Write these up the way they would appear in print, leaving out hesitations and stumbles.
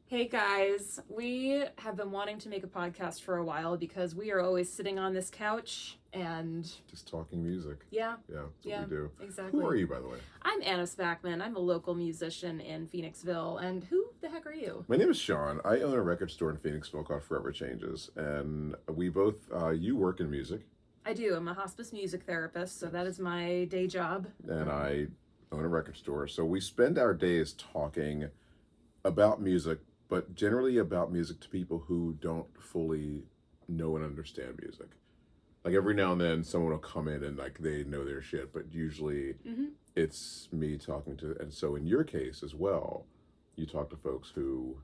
Hey guys, we have been wanting to make a podcast for a while because we are always sitting on this couch and just talking music. Yeah, that's what we do. Exactly. Who are you, by the way? I'm Anna Spackman. I'm a local musician in Phoenixville. And who the heck are you? My name is Shawn. I own a record store in Phoenixville called Forever Changes, and we both you work in music. I do. I'm a hospice music therapist, so that is my day job. And I own a record store, so we spend our days talking about music, but generally about music to people who don't fully know and understand music. Like every now and then someone will come in and like they know their shit, but usually it's me talking to, and so in your case as well, you talk to folks who,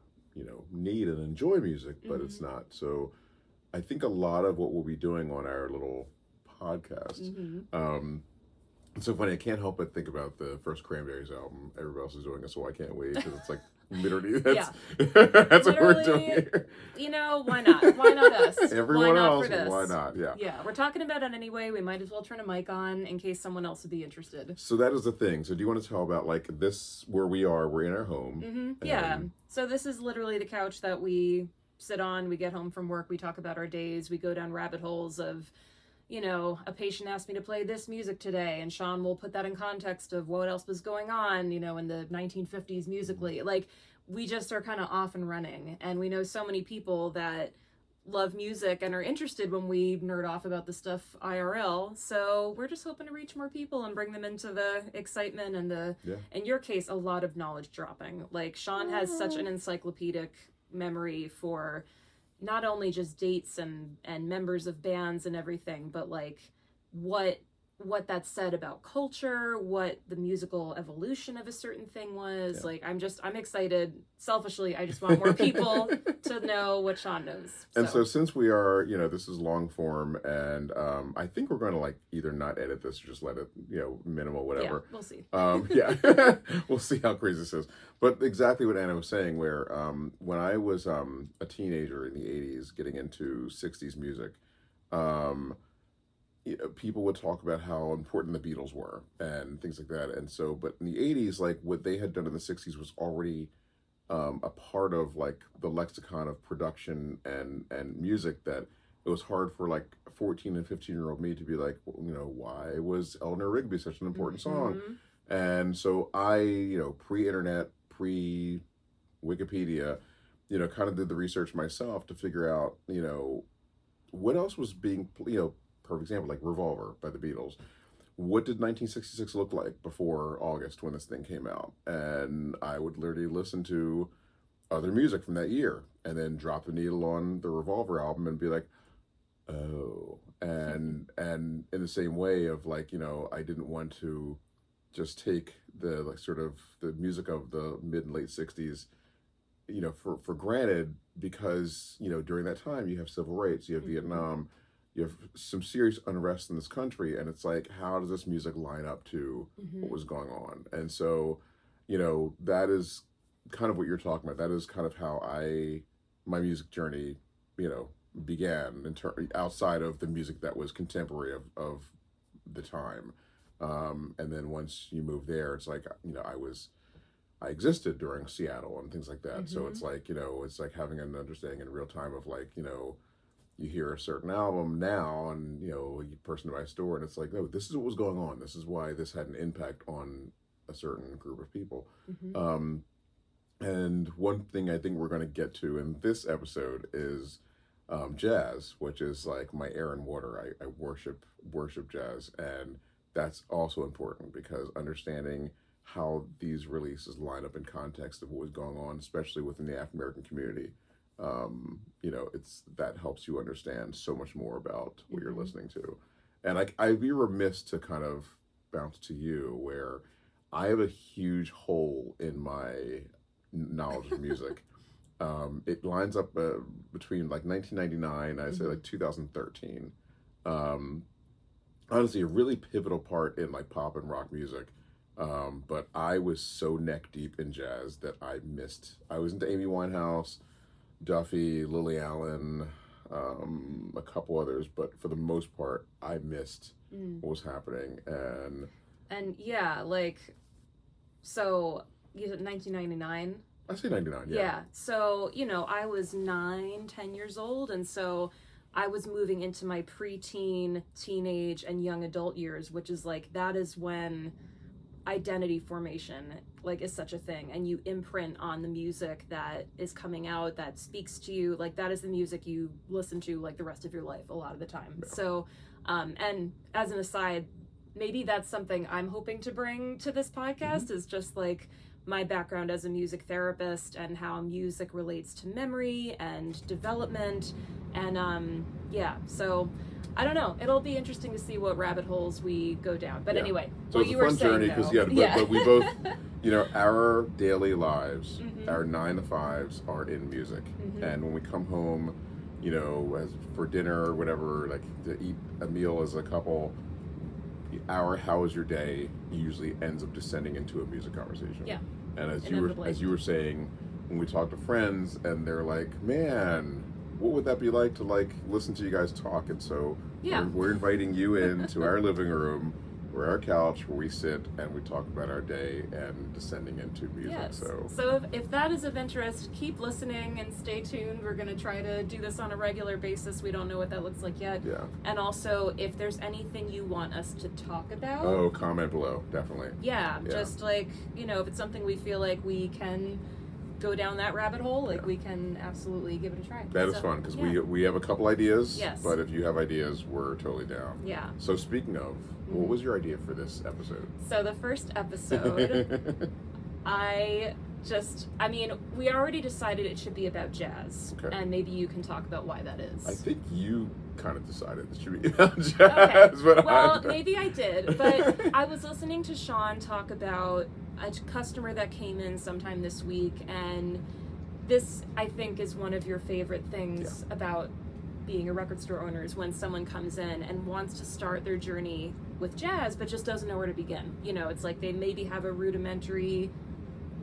need and enjoy music, but it's not. So I think a lot of what we'll be doing on our little podcast, it's so funny, I can't help but think about the first Cranberries album. Everybody else is doing it, so I can't wait, because it's like, literally, that's that's what we're doing here. Why not? Why not us? Everyone why not else, for this? why not? Yeah. Yeah, we're talking about it anyway. We might as well turn a mic on in case someone else would be interested. So that is the thing. So do you want to tell about like this, where we are? We're in our home. Yeah. So this is literally the couch that we sit on. We get home from work. We talk about our days. We go down rabbit holes of, a patient asked me to play this music today, and Shawn will put that in context of what else was going on, in the 1950s musically. Like, we just are kind of off and running, and we know so many people that love music and are interested when we nerd off about the stuff IRL. So we're just hoping to reach more people and bring them into the excitement and in your case, a lot of knowledge dropping. Like, Shawn has such an encyclopedic memory for not only just dates and members of bands and everything, but like what that said about culture, what the musical evolution of a certain thing was. Like, I'm excited. Selfishly, I just want more people to know what Shawn knows. And so since we are, this is long form, and I think we're going to like either not edit this or just let it, minimal, whatever. Yeah, we'll see. We'll see how crazy this is. But exactly what Anna was saying, where when I was a teenager in the 80s getting into 60s music, people would talk about how important the Beatles were and things like that. And so, but in the 80s, like what they had done in the 60s was already a part of like the lexicon of production and music, that it was hard for like 14 and 15-year-old me to be like, why was Eleanor Rigby such an important song? And so I, pre-internet, pre-Wikipedia, kind of did the research myself to figure out, what else was being, perfect example, like Revolver by the Beatles. What did 1966 look like before August when this thing came out? And I would literally listen to other music from that year and then drop the needle on the Revolver album and be like, oh. And in the same way of like, I didn't want to just take the like sort of the music of the mid and late 60s, for granted, because, during that time you have civil rights, you have Vietnam, you have some serious unrest in this country, and it's like, how does this music line up to what was going on? And so, that is kind of what you're talking about. That is kind of how my music journey, began outside of the music that was contemporary of the time. And then once you move there, it's like, I existed during Seattle and things like that. So it's like, it's like having an understanding in real time of like, you hear a certain album now and, a person in my store, and it's like, oh, this is what was going on. This is why this had an impact on a certain group of people. And one thing I think we're going to get to in this episode is jazz, which is like my air and water. I worship jazz, and that's also important because understanding how these releases line up in context of what was going on, especially within the African American community, it's that helps you understand so much more about what you're listening to. And I'd be remiss to kind of bounce to you, where I have a huge hole in my knowledge of music. It lines up between like 1999, I'd say like 2013. Honestly, a really pivotal part in like pop and rock music. But I was so neck deep in jazz that I was into Amy Winehouse, Duffy, Lily Allen, a couple others, but for the most part, I missed what was happening. And yeah, like, so you said 1999. I say 99, yeah. Yeah. So, I was 10 years old. And so I was moving into my preteen, teenage, and young adult years, which is like, that is when identity formation like is such a thing, and you imprint on the music that is coming out that speaks to you. Like, that is the music you listen to like the rest of your life a lot of the time. Yeah. So and as an aside, maybe that's something I'm hoping to bring to this podcast, is just like my background as a music therapist and how music relates to memory and development. And so I don't know. It'll be interesting to see what rabbit holes we go down. But anyway, so what it's you a were fun saying, journey because but we both, our daily lives, our 9 to 5s are in music, and when we come home, as for dinner or whatever, like to eat a meal as a couple, our "How was your day" usually ends up descending into a music conversation. Yeah. And as you were saying, when we talk to friends and they're like, "Man, what would that be like to listen to you guys talk?" And so we're inviting you into our living room or our couch where we sit and we talk about our day and descending into music. Yes. So if that is of interest, keep listening and stay tuned. We're going to try to do this on a regular basis. We don't know what that looks like yet. Yeah. And also, if there's anything you want us to talk about. Oh, comment below, definitely. Yeah. Just like, if it's something we feel like we can go down that rabbit hole, we can absolutely give it a try. That is fun because we have a couple ideas. Yes. But if you have ideas, we're totally down. Yeah. So speaking of, what was your idea for this episode? So the first episode, we already decided it should be about jazz. Okay. And maybe you can talk about why that is. I think you kind of decided it should be about jazz. Okay. But maybe I did. But I was listening to Shawn talk about a customer that came in sometime this week, and this, I think, is one of your favorite things about being a record store owner, is when someone comes in and wants to start their journey with jazz but just doesn't know where to begin. It's like they maybe have a rudimentary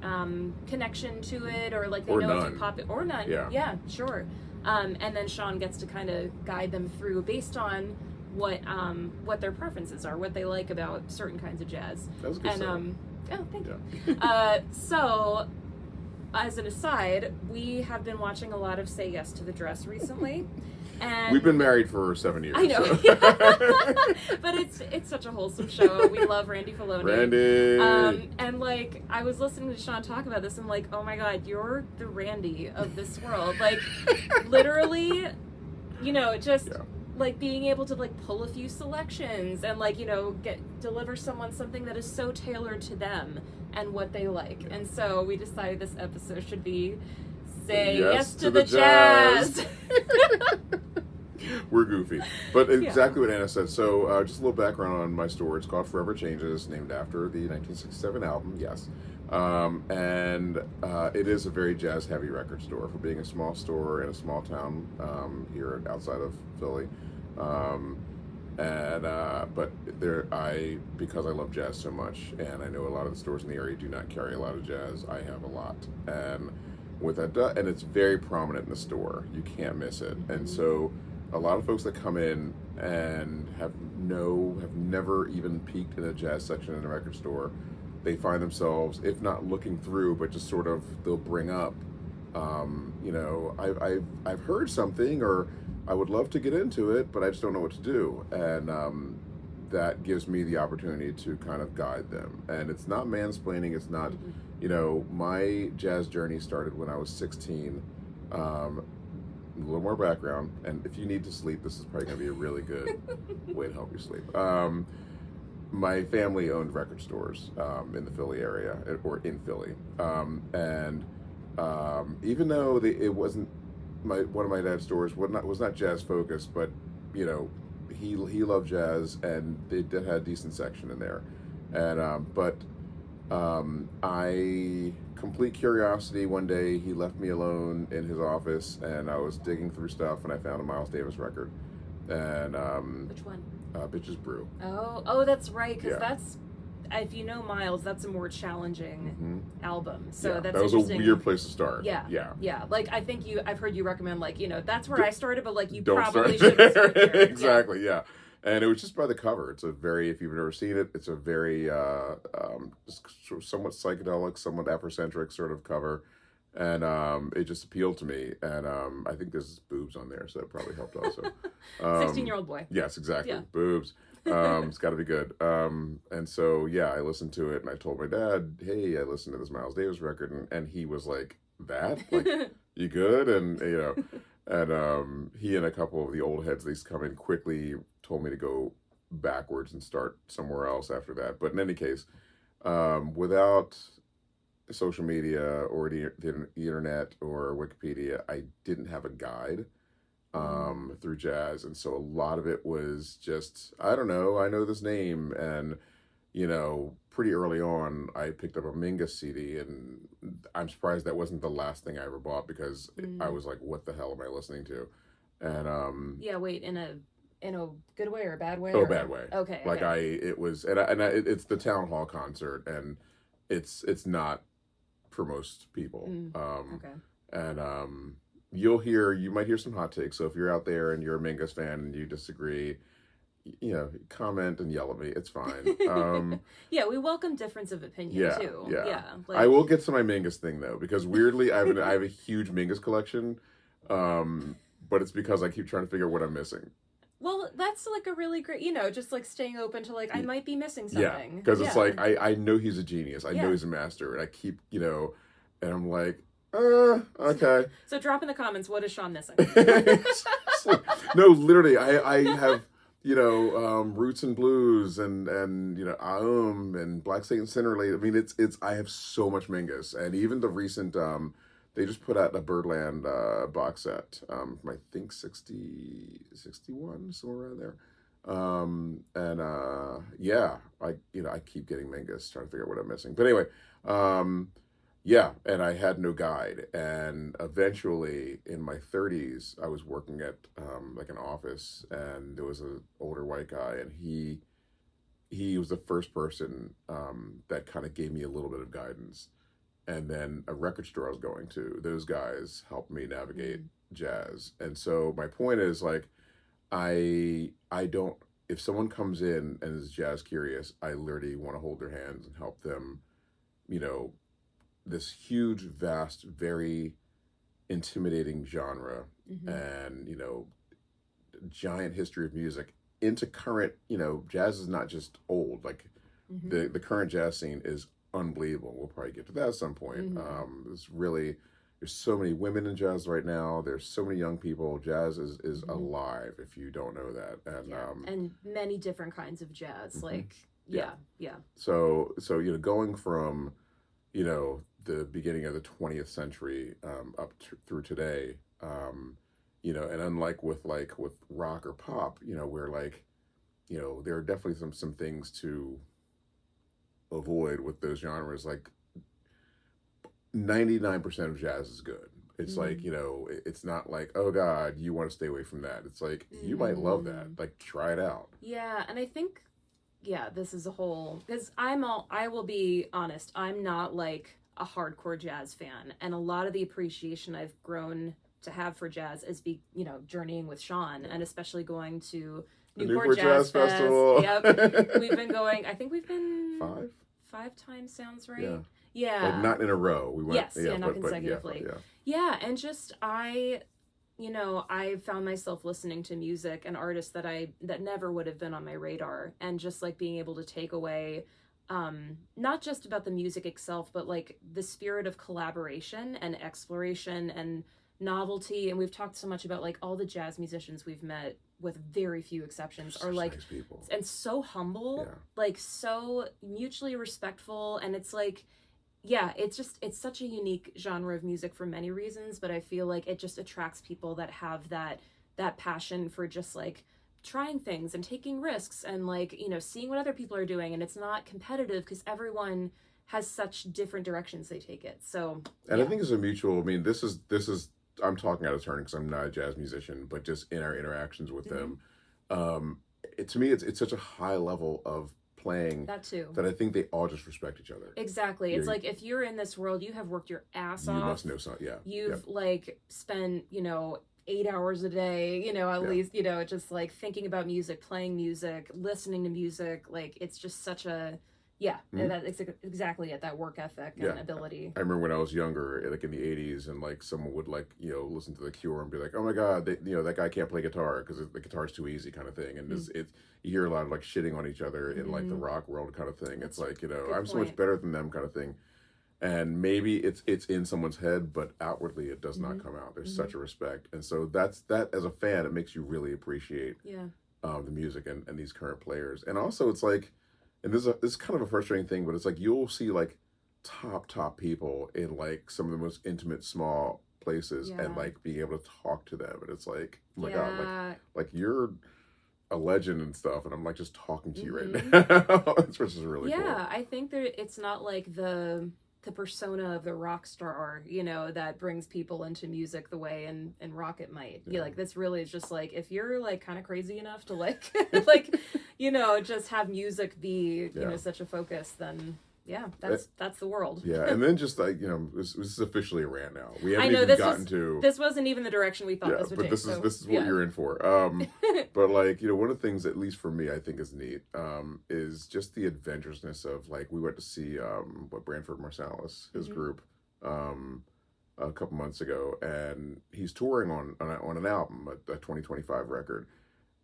connection to it, or like they know if you pop it, or none. Yeah, sure. And then Shawn gets to kind of guide them through based on what their preferences are, what they like about certain kinds of jazz. That was good. And thank you. So, as an aside, we have been watching a lot of Say Yes to the Dress recently. And we've been married for 7 years. I know. So. But it's such a wholesome show. We love Randy Filoni. Randy. And I was listening to Shawn talk about this, and oh my God, you're the Randy of this world. Literally, being able to pull a few selections and deliver someone something that is so tailored to them and what they like. And so we decided this episode should be Say Yes to the Jazz. We're goofy, but exactly what Anna said. So just a little background on my store. It's called Forever Changes, named after the 1967 album. Yes. And it is a very jazz heavy record store, for being a small store in a small town here outside of Philly. Because I love jazz so much, and I know a lot of the stores in the area do not carry a lot of jazz, I have a lot. And with that, and it's very prominent in the store. You can't miss it. And so a lot of folks that come in and have never even peeked in a jazz section in a record store, they find themselves, if not looking through, but just sort of, they'll bring up, I've heard something, or I would love to get into it, but I just don't know what to do. And that gives me the opportunity to kind of guide them. And it's not mansplaining. It's not, my jazz journey started when I was 16. A little more background. And if you need to sleep, this is probably going to be a really good way to help you sleep. My family owned record stores in the Philly area, or in Philly. Even though it wasn't, one of my dad's stores was not jazz focused, but he loved jazz, and they did have a decent section in there. And I, complete curiosity, one day he left me alone in his office, and I was digging through stuff, and I found a Miles Davis record. And which one? Bitches Brew. Oh, that's right, because that's, if you know Miles, that's a more challenging album. So that's that was a weird place to start. Yeah. I think I've heard you recommend that's where I started, but you don't probably start should start there. Exactly. Yeah. And it was just by the cover. It's a very, if you've never seen it, it's a very somewhat psychedelic, somewhat Afrocentric sort of cover. and it just appealed to me. And I think there's boobs on there, so that probably helped also. 16-year-old boy. Yes, exactly. Yeah. Boobs. It's got to be good. And so yeah, I listened to it, and I told my dad, "Hey, I listened to this Miles Davis record," and he was like, "That? Like, you good?" And and he and a couple of the old heads, they come in quickly, told me to go backwards and start somewhere else after that. But in any case, without social media or the internet or Wikipedia, I didn't have a guide through jazz, and so a lot of it was just, I don't know, I know this name. And pretty early on I picked up a Mingus CD, and I'm surprised that wasn't the last thing I ever bought, because I was like, what the hell am I listening to? And yeah, wait, in a good way or a bad way? oh, bad way. Okay. Like it was, it's the town hall concert, and it's not for most people. Okay. And you might hear some hot takes. So if you're out there and you're a Mingus fan and you disagree, comment and yell at me. It's fine. Yeah, we welcome difference of opinion too. Yeah. Like... I will get to my Mingus thing though, because weirdly I have a huge Mingus collection, but it's because I keep trying to figure out what I'm missing. Well, that's like a really great, just like staying open to like, I might be missing something. Yeah, because it's like, I know he's a genius. I know he's a master. And I keep, and I'm like, okay. So drop in the comments, what is Shawn missing? No, literally, I have, Roots and Blues and and Black Satan Centerlate. I mean, it's I have so much Mingus. And even the recent, they just put out a Birdland box set from I think 61, somewhere around there. Yeah, I keep getting Mingus, trying to figure out what I'm missing. But anyway, yeah, and I had no guide. And eventually in my 30s, I was working at like an office, and there was an older white guy, and he was the first person that kind of gave me a little bit of guidance. And then a record store I was going to, those guys helped me navigate jazz. And so my point is, like, I don't, if someone comes in and is jazz curious, I literally want to hold their hands and help them, this huge, vast, very intimidating genre, and, giant history of music into current, jazz is not just old, like the current jazz scene is unbelievable. We'll probably get to that at some point. There's so many women in jazz right now. There's so many young people. Jazz is alive, if you don't know that. And and many different kinds of jazz. Like yeah. So going from the beginning of the 20th century up through today, and unlike with rock or pop, where there are definitely some things to avoid with those genres. Like 99% of jazz is good. It's like, it's not like, oh God, you want to stay away from that. It's like, you might love that. Like, try it out. Yeah. And I think, this is a whole, because I will be honest, I'm not like a hardcore jazz fan. And a lot of the appreciation I've grown to have for jazz is journeying with Shawn, and especially going to Newport Jazz Festival. Yep. We've been going, I think we've been 5 times, sounds right. Yeah. Like not in a row. We went, not consecutively. And just I found myself listening to music and artists that never would have been on my radar, and just like being able to take away not just about the music itself, but like the spirit of collaboration and exploration and novelty. And we've talked so much about like all the jazz musicians we've met, with very few exceptions, are like nice people. And so humble, like so mutually respectful. And it's like, it's such a unique genre of music for many reasons, but I feel like it just attracts people that have that passion for just like trying things and taking risks and like, seeing what other people are doing. And it's not competitive because everyone has such different directions they take it. So, and I think it's a mutual, I mean, this is, I'm talking out of turn because I'm not a jazz musician, but just in our interactions with them, to me, it's such a high level of playing that too, that I think they all just respect each other. Exactly. It's like, if you're in this world, you have worked your ass off. You must know something. Yeah. You've like spent, 8 hours a day, at least, just like thinking about music, playing music, listening to music. Like, it's just such a, Yeah, that's exactly it. That work ethic and ability. I remember when I was younger, like in the '80s, and like someone would like listen to The Cure and be like, "Oh my God, that guy can't play guitar because the guitar's too easy," kind of thing. And you hear a lot of like shitting on each other in like the rock world kind of thing. That's it's like I'm so much better than them kind of thing. And maybe it's in someone's head, but outwardly it does not come out. There's such a respect, and so that as a fan, it makes you really appreciate the music and these current players. And also, it's like. And this is kind of a frustrating thing, but it's like you'll see like top people in like some of the most intimate small places and like being able to talk to them, and it's like, oh my God, like you're a legend and stuff, and I'm like just talking to you right now, which is really cool. Yeah, I think that it's not like the persona of the rock star, that brings people into music the way and Rocket might. Yeah, like this really is just like if you're like kind of crazy enough to like like just have music be such a focus, then that's the world. Yeah, and then just like this is officially a rant now. We haven't even gotten to this wasn't even the direction we thought this would take. But this is what you're in for. But like one of the things, at least for me, I think is neat, is just the adventurousness of like we went to see Branford Marsalis, his group, a couple months ago, and he's touring on an album, a 2025 record.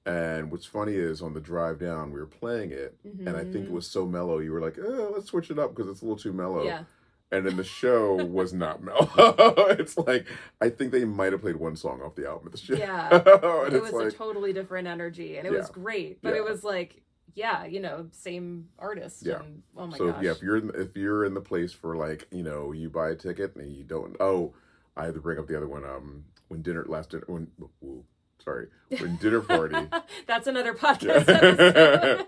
And what's funny is on the drive down, we were playing it, and I think it was so mellow, you were like, oh, let's switch it up because it's a little too mellow. Yeah. And then the show was not mellow. It's like, I think they might have played one song off the album at the show. Yeah. And it was like, a totally different energy, and it was great. But it was like, same artist. Yeah. And, oh my gosh. So, yeah, if you're in the place for like, you buy a ticket and you don't, I had to bring up the other one, when Dinner Party. That's another podcast episode.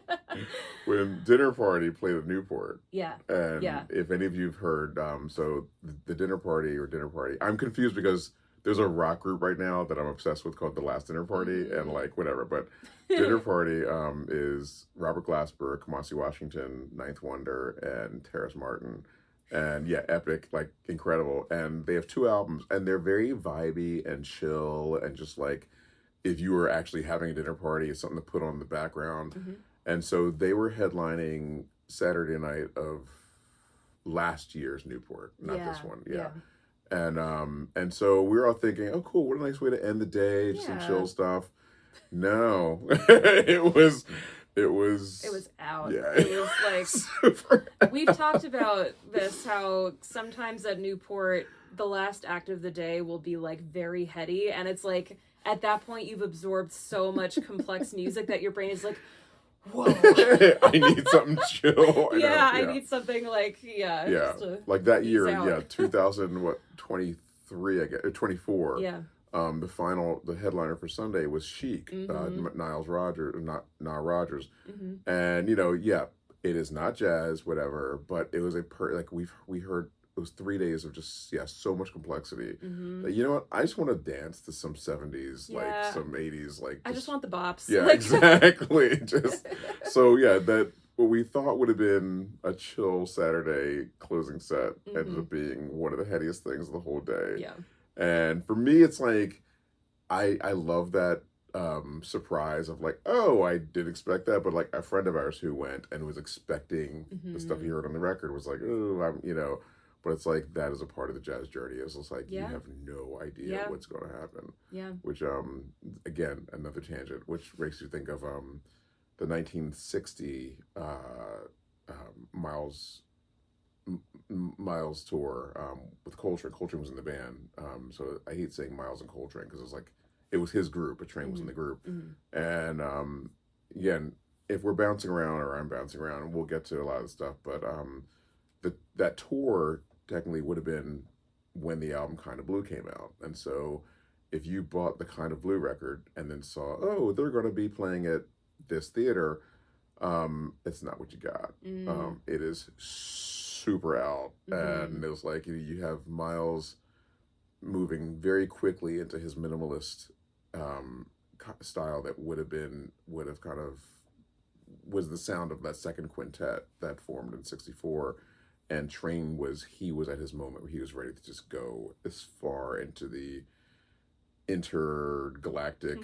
When Dinner Party played at Newport. Yeah. And if any of you have heard, so the Dinner Party, I'm confused because there's a rock group right now that I'm obsessed with called The Last Dinner Party, and like whatever, but Dinner Party is Robert Glasper, Kamasi Washington, Ninth Wonder, and Terrace Martin. And epic, like incredible. And they have 2 albums, and they're very vibey and chill, and just like if you were actually having a dinner party, it's something to put on in the background. And so they were headlining Saturday night of last year's Newport, not this one. And so we were all thinking, oh cool, what a nice way to end the day, just some chill stuff. No. it was out. Yeah. It was like super we've talked about this, how sometimes at Newport the last act of the day will be like very heady, and it's like at that point you've absorbed so much complex music that your brain is like, whoa. I need something chill. I need something like like that year, 2023, I guess, or 24. Yeah. The headliner for Sunday was Chic, Nile Rodgers, and it is not jazz, whatever, but it was we heard. It was 3 days of just so much complexity. That, you know what? I just want to dance to some 70s, like some 80s, like I just want the bops. Yeah, exactly. Just so that what we thought would have been a chill Saturday closing set ended up being one of the headiest things of the whole day. Yeah. And for me, it's like I love that surprise of like, oh, I didn't expect that, but like a friend of ours who went and was expecting the stuff he heard on the record was like, oh, but it's like that is a part of the jazz journey. It's just like you have no idea what's going to happen. Yeah. Which again, another tangent, which makes you think of the 1960 Miles tour with Coltrane. Coltrane was in the band, so I hate saying Miles and Coltrane because it was his group. A Train was in the group, and again, if we're bouncing around or I'm bouncing around, and we'll get to a lot of stuff, but that tour technically would have been when the album Kind of Blue came out. And so if you bought the Kind of Blue record and then saw, oh, they're going to be playing at this theater, it's not what you got. It is super out. And it was like you have Miles moving very quickly into his minimalist style that would have kind of was the sound of that second quintet that formed in 64. And Train was at his moment where he was ready to just go as far into the intergalactic,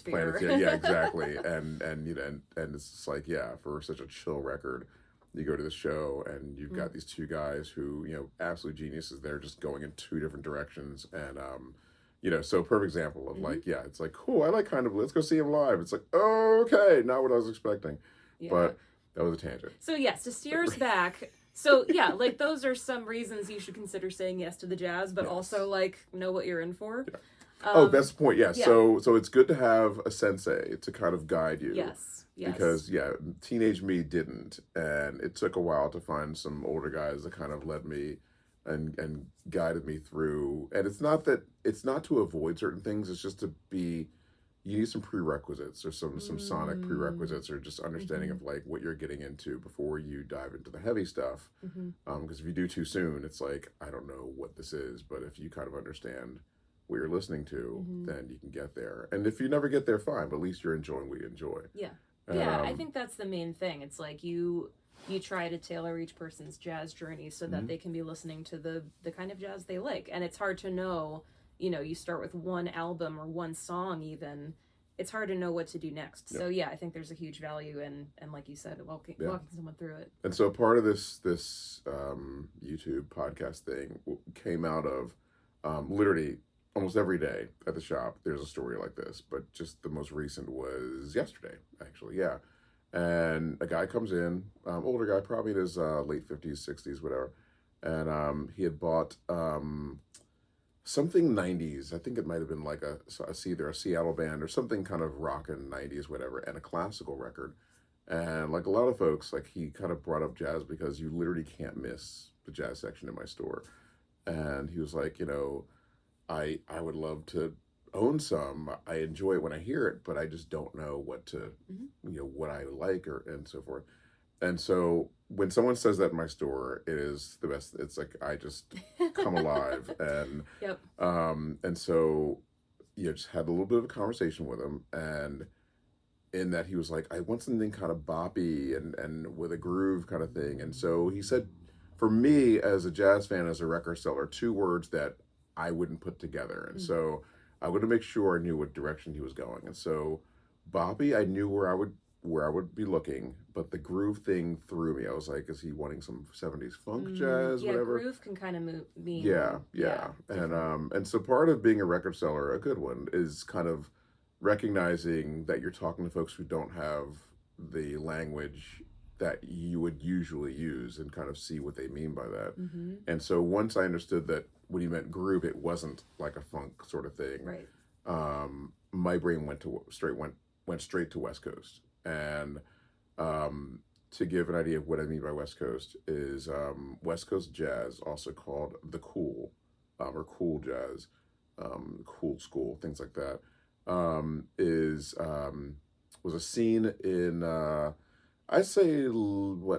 planet. Yeah, exactly. and it's just like, for such a chill record, you go to the show and you've got these two guys who, you know, absolute geniuses. They're just going in two different directions. And, you know, so perfect example of like, yeah, it's like, cool. I like kind of, let's go see him live. It's like, oh, okay. Not what I was expecting. Yeah. But that was a tangent. So yes, to steer us back. So yeah, like those are some reasons you should consider saying yes to the jazz, but also like know what you're in for. Yeah. That's the point. Yeah. So it's good to have a sensei to kind of guide you. Yes. Because teenage me didn't, and it took a while to find some older guys that kind of led me and guided me through. And it's not to avoid certain things. It's just to be. You need some prerequisites or some sonic prerequisites or just understanding of like what you're getting into before you dive into the heavy stuff. Because if you do too soon, it's like, I don't know what this is, but if you kind of understand what you're listening to, then you can get there. And if you never get there, fine, but at least you're enjoying what you enjoy. Yeah. Yeah, I think that's the main thing. It's like you try to tailor each person's jazz journey so that they can be listening to the kind of jazz they like. And it's hard to know, you know, you start with one album or one song even, it's hard to know what to do next. So yeah, I think there's a huge value in, and like you said, walking someone through it. And so part of this YouTube podcast thing came out of literally almost every day at the shop, there's a story like this, but just the most recent was yesterday, actually, yeah. And a guy comes in, older guy, probably in his late 50s, 60s, whatever, and he had bought something 90s. I think it might have been like either a Seattle band or something kind of rockin' 90s, whatever, and a classical record. And like a lot of folks, like he kind of brought up jazz because you literally can't miss the jazz section in my store. And he was like, you know, I would love to own some. I enjoy it when I hear it, but I just don't know what to, you know, what I like and so forth. And so when someone says that in my store, it is the best. It's like I just come alive. And and so just had a little bit of a conversation with him, and in that he was like, I want something kind of boppy and with a groove kind of thing. And so he said, for me as a jazz fan, as a record seller, two words that I wouldn't put together. And so I wanted to make sure I knew what direction he was going. And so boppy, I knew where I would be looking, but the groove thing threw me. I was like, is he wanting some 70s funk jazz, whatever? Groove can kind of mean. Yeah. And so part of being a record seller, a good one, is kind of recognizing that you're talking to folks who don't have the language that you would usually use and kind of see what they mean by that. And so once I understood that when he meant groove, it wasn't like a funk sort of thing. Right. My brain went straight to West Coast. And to give an idea of what I mean by West Coast is West Coast jazz, also called the cool or cool jazz, cool school, things like that, was a scene in I'd say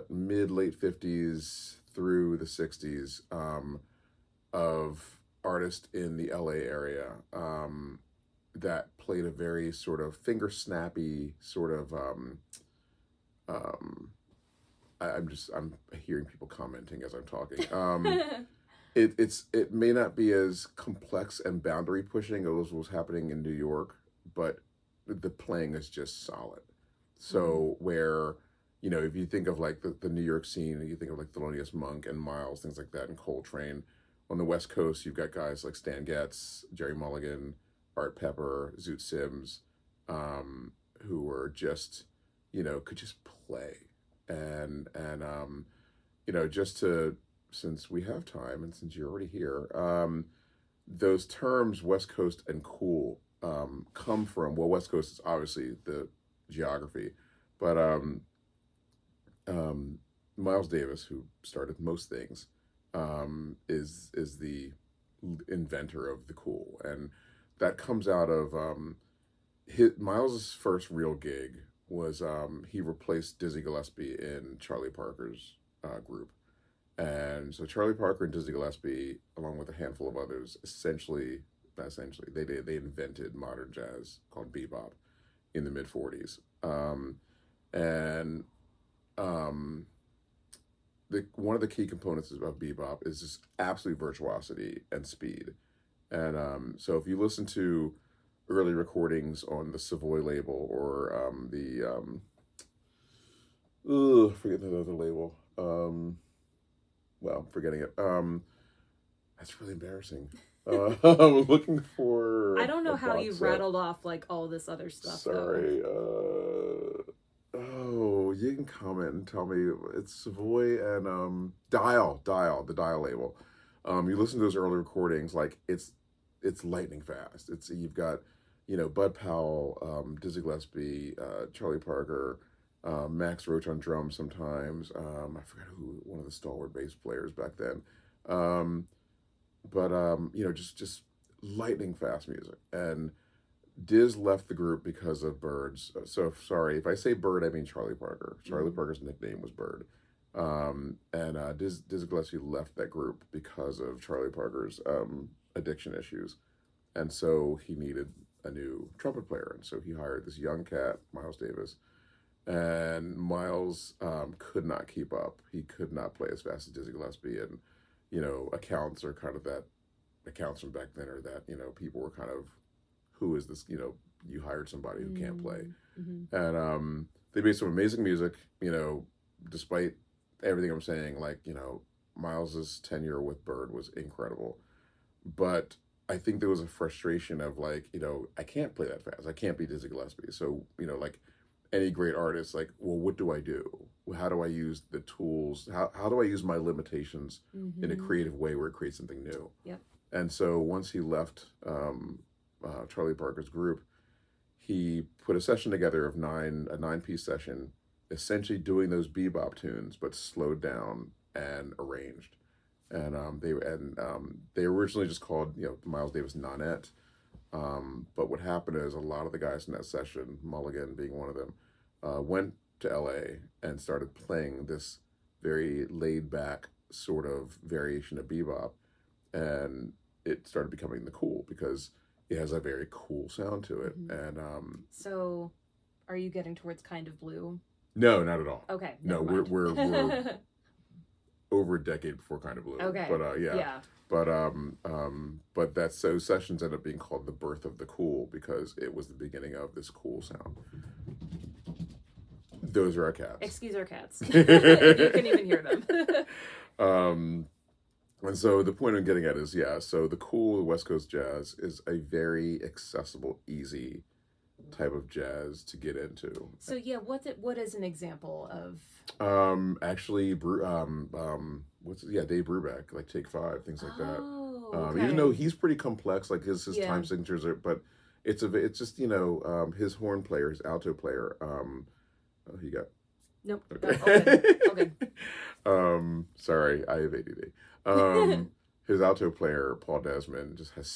mid late 50s through the 60s of artists in the LA area that played a very sort of finger snappy sort of I'm hearing people commenting as I'm talking. It may not be as complex and boundary pushing as was happening in New York, but the playing is just solid. So where, you know, if you think of like the New York scene, you think of like Thelonious Monk and Miles, things like that, and Coltrane. On the West Coast, you've got guys like Stan Getz, Jerry Mulligan, Art Pepper, Zoot Sims, who were just, you know, could just play. And you know, just to, since we have time and since you're already here, those terms, West Coast and cool, come from, well, West Coast is obviously the geography, but Miles Davis, who started most things, is the inventor of the cool, and that comes out of Miles's first real gig was he replaced Dizzy Gillespie in Charlie Parker's group, and so Charlie Parker and Dizzy Gillespie, along with a handful of others, they invented modern jazz called bebop in the mid 40s, and one of the key components of bebop is just absolute virtuosity and speed. And so if you listen to early recordings on the Savoy label or forget the other label, well, I'm forgetting it. That's really embarrassing. I was looking for I don't know a how box you set. rattled off like all this other stuff. Sorry. Oh, you can comment and tell me. It's Savoy and the Dial label. You listen to those early recordings, like it's lightning fast. It's you've got, Bud Powell, Dizzy Gillespie, Charlie Parker, Max Roach on drums sometimes. I forgot who one of the stalwart bass players back then. But just lightning fast music. And Diz left the group because of Birds. So sorry if I say Bird, I mean Charlie Parker. Charlie Parker's nickname was Bird. And Dizzy Gillespie left that group because of Charlie Parker's addiction issues, and so he needed a new trumpet player, and so he hired this young cat, Miles Davis. And Miles could not keep up. He could not play as fast as Dizzy Gillespie, and accounts are kind of that accounts from back then are that people were kind of, who is this? You hired somebody who can't play, and they made some amazing music. Despite everything I'm saying, like Miles's tenure with Bird was incredible, but I think there was a frustration of like I can't play that fast. I can't be Dizzy Gillespie. So like any great artist, like, well, what do I do? How do I use the tools? How do I use my limitations in a creative way where it creates something new? Yep. And so once he left Charlie Parker's group, he put a session together of a 9-piece session, essentially doing those bebop tunes, but slowed down and arranged. And they were originally just called Miles Davis Nonette. But what happened is a lot of the guys in that session, Mulligan being one of them, went to LA and started playing this very laid back sort of variation of bebop, and it started becoming the cool because it has a very cool sound to it. And so, are you getting towards Kind of Blue? No, not at all. Okay. No, we're over a decade before Kind of Blue. Okay. But yeah. But that's those sessions end up being called the birth of the cool because it was the beginning of this cool sound. Those are our cats. Excuse our cats. You can even hear them. And so the point I'm getting at is, so the cool West Coast jazz is a very accessible, easy type of jazz to get into. So what is an example of? Actually, Dave Brubeck, like Take 5, things like that. Okay. Even though he's pretty complex, like his time signatures are, but it's just his horn player, his alto player. Oh, he got. Nope. Okay. Okay. Sorry, I have ADD. His alto player, Paul Desmond, just has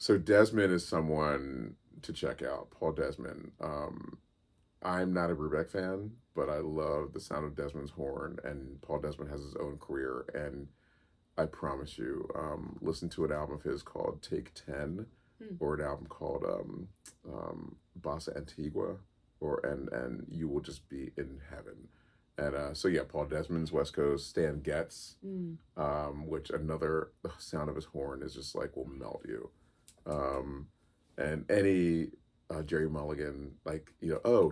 so Desmond is someone to check out. Paul Desmond. I'm not a Brubeck fan, but I love the sound of Desmond's horn, and Paul Desmond has his own career, and I promise you, listen to an album of his called Take 10, or an album called Bossa Antigua, and you will just be in heaven. And so Paul Desmond's West Coast, Stan Getz, which the sound of his horn is just like will melt you. And any Jerry Mulligan, like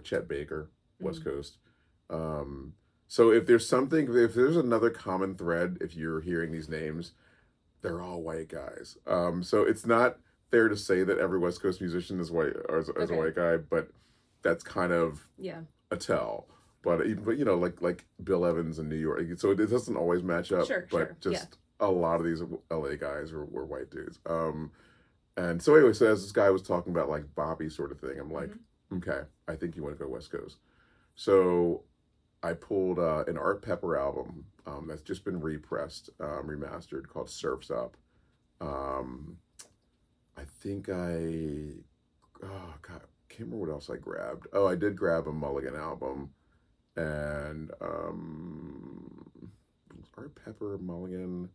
Chet Baker, West Coast. So if there's another common thread, if you're hearing these names, they're all white guys. So it's not fair to say that every West Coast musician is white or is a white guy, but that's kind of a tell. But like Bill Evans in New York, so it doesn't always match up. A lot of these LA guys were white dudes. And so anyway, so as this guy was talking about like Bobby sort of thing, I'm like, okay, I think you want to go West Coast. So I pulled an Art Pepper album that's just been remastered called Surf's Up. I think can't remember what else I grabbed. Oh, I did grab a Mulligan album, and Art Pepper, Mulligan.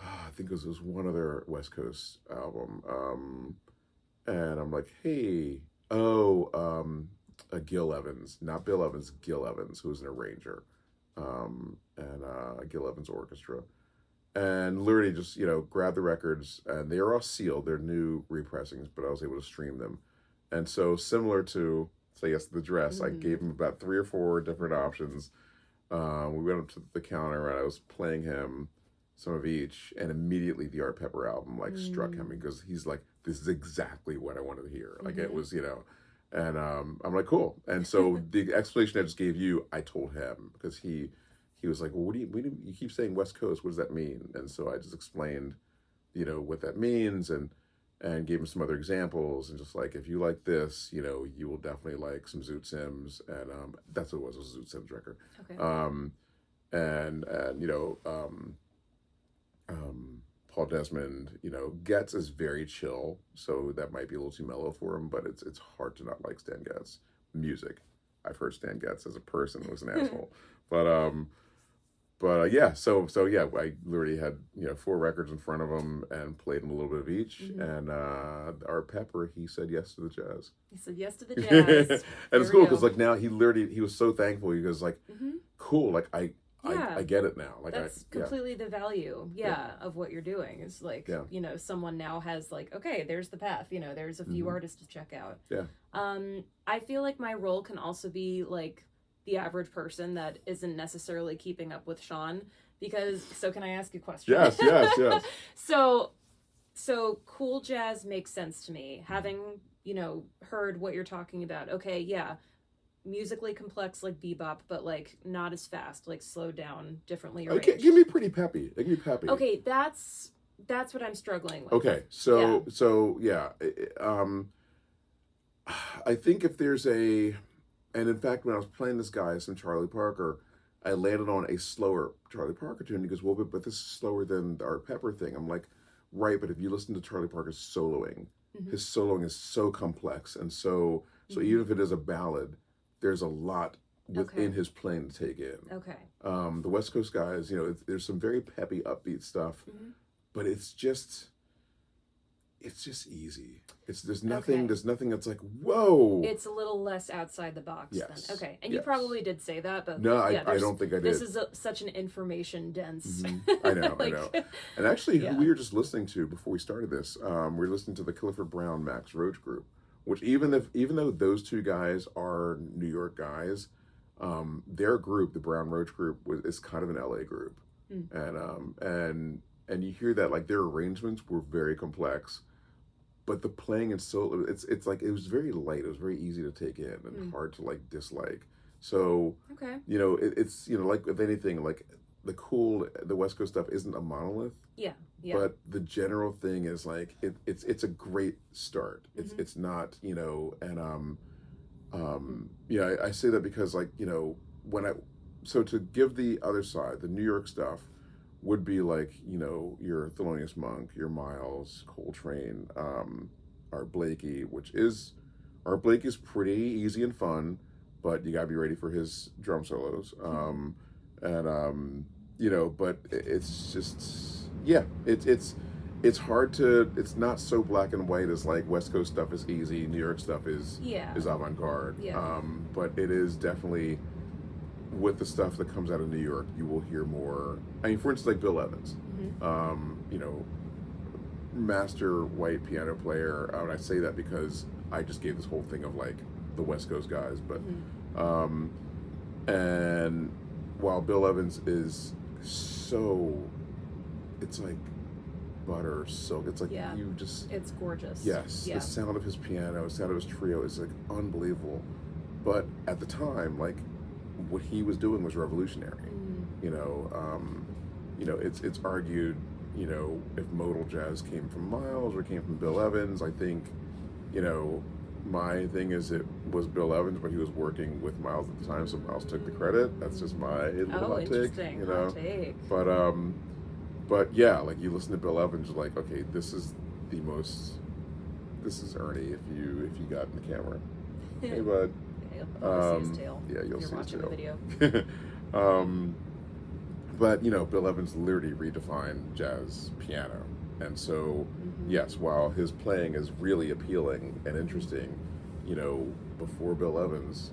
I think it was one other West Coast album. And I'm like, hey, Gil Evans, not Bill Evans, Gil Evans, who was an arranger, and Gil Evans Orchestra. And literally just, grabbed the records, and they are all sealed. They're new repressings, but I was able to stream them. And so similar to say yes to the dress. I Mm-hmm. gave him about 3 or 4 different options. We went up to the counter and I was playing him some of each, and immediately the Art Pepper album like struck him because he's like, this is exactly what I wanted to hear. Like it was, and I'm like, cool. And so the explanation I just gave you, I told him because he was like, well, you keep saying West Coast, what does that mean? And so I just explained, what that means, and gave him some other examples, and just like, if you like this, you will definitely like some Zoot Sims, and that's what it was a Zoot Sims record. Okay. And Paul Desmond, Getz is very chill, so that might be a little too mellow for him, but it's hard to not like Stan Getz music. I've heard Stan Getz as a person was an asshole, but yeah, so yeah, I literally had 4 records in front of him and played him a little bit of each, and Art Pepper, he said yes to the jazz. He said yes to the jazz. And it's cool because like now he was so thankful. He goes like, cool, like I get it now. Like that's completely the value, of what you're doing. Is like, someone now has like, okay, there's the path. There's a few artists to check out. Yeah. I feel like my role can also be like the average person that isn't necessarily keeping up with Shawn, because. So can I ask you a question? Yes. So cool jazz makes sense to me. Having heard what you're talking about. Okay, yeah. Musically complex like bebop, but like not as fast, like slowed down, differently arranged. Okay, give me pretty peppy. It can be peppy. Okay, that's what I'm struggling with. Okay, so I think if there's and in fact, when I was playing this guy, some Charlie Parker, I landed on a slower Charlie Parker tune. He goes, well, but this is slower than the Art Pepper thing. I'm like, right, but if you listen to Charlie Parker's soloing, his soloing is so complex, and so even if it is a ballad, there's a lot within his playing to take in. Okay. The West Coast guys, there's some very peppy, upbeat stuff, but it's just easy. There's nothing that's like, whoa. It's a little less outside the box. Yes. Then. Okay. And you probably did say that, but no, I don't think I did. This is such an information dense. I know. And actually, who we were just listening to before we started this, we were listening to the Clifford Brown Max Roach group, which even though those two guys are New York guys, their group, the Brown Roach group, is kind of an LA group, and you hear that like their arrangements were very complex, but the playing and solo, it's like it was very light, it was very easy to take in and hard to like dislike. So it's like with anything, like the West Coast stuff isn't a monolith. Yeah. But the general thing is like it's a great start. It's not, I say that because like, so to give the other side, the New York stuff would be like, your Thelonious Monk, your Miles, Coltrane, Art Blakey, Art Blakey is pretty easy and fun, but you gotta be ready for his drum solos. But it's just, it's hard to, it's not so black and white as like West Coast stuff is easy, New York stuff is avant-garde. But it is definitely, with the stuff that comes out of New York, you will hear more. I mean, for instance, like Bill Evans, master white piano player. And I say that because I just gave this whole thing of like the West Coast guys, but and while Bill Evans is so, it's like butter silk. It's like it's gorgeous. Yes, the sound of his piano, the sound of his trio is like unbelievable. But at the time, like, what he was doing was revolutionary. It's argued, if modal jazz came from Miles or came from Bill Evans. I think, my thing is it was Bill Evans, but he was working with Miles at the time, so Miles took the credit. That's just my little hot take. Hot take. But yeah, like you listen to Bill Evans, you're like, okay, this is Ernie if you got in the camera. Hey bud. You'll see his tail. Yeah, you'll see his tail. The video. But Bill Evans literally redefined jazz piano, and so yes, while his playing is really appealing and interesting, before Bill Evans,